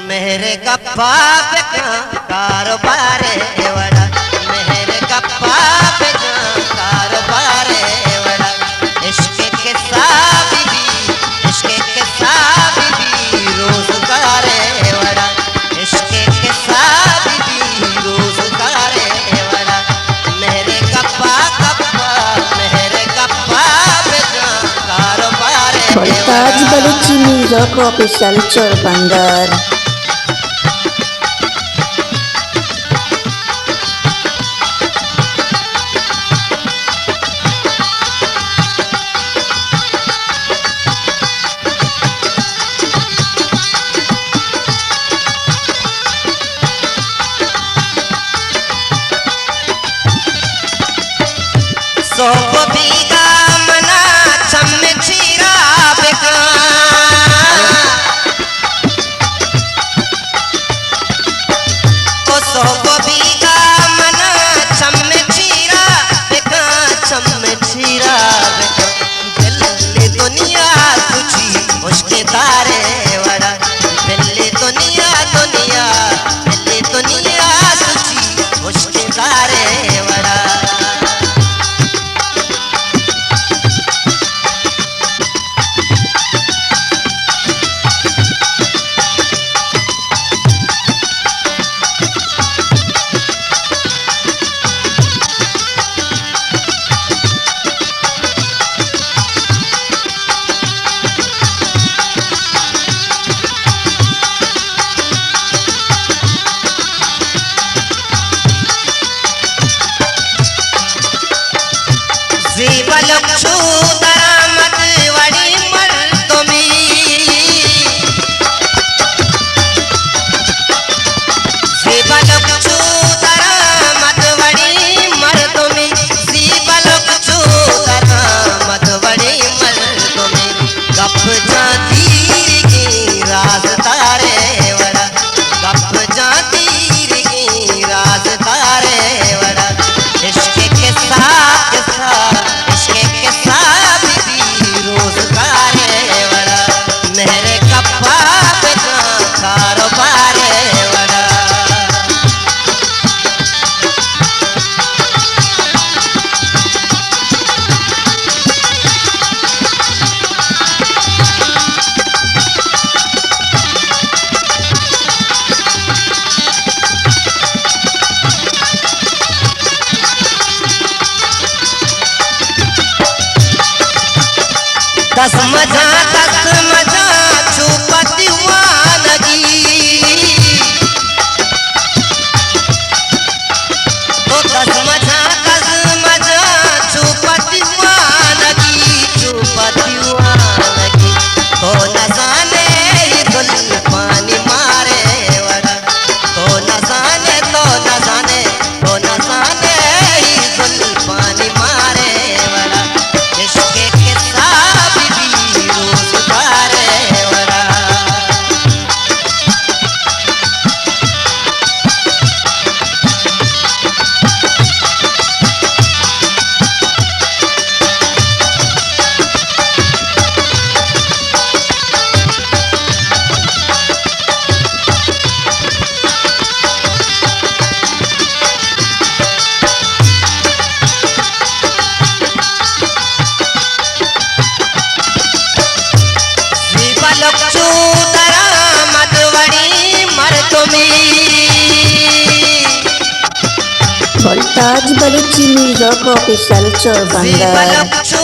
मेरे गप्पा पे कारोबार वड़ा, मेरे गप्पा पे कारोबार वड़ा। इश्क के साथ भी, इश्क के साथ भी रोजगार वड़ा, इश्क के साथ भी रोजगार वड़ा। मेरे गप्पा गप्पा, मेरे गप्पा पे कारोबार। Voltage Balochi Music Official Chorbangar। सौ बीघा मना छम छीरा बेका, ओ सौ बीघा मना छम छीरा बेका, छम छीरा बेका। दिल्ली दुनिया तुझी उसके तारे वड़ा, दिल्ली दुनिया दुनिया, दिल्ली दुनिया तुझी उसके तारे वड़ा। जीवलक्षु दरामत वड़ी मर्दमी, जीवलक्षु दरामत वड़ी मर्दमी, जीवलक्षु दरामत वड़ी मर्दमी। गप जाती की राज तारे वड़ा, गप जाती की राज तारे वड़ा। इश्क के साथ इश्क के साथ भी रोजगार वड़ा, मेरे गप्पा पे कारोबार वड़ा। दस मजा छुपती वानगी, तो दस मजा छुपती वानगी, छुपती वानगी। तो न जाने दुल पानी मारे वड़ा, तो न जाने, तो न जाने, तो न जाने दुल पानी मारे वड़ा। इश्क के साथ भी रोजगार वड़ा। जीवलक्षु दरामत वड़ी मर्दमी, Voltage Balochi Music Official Chorbangar। जीवलक्षु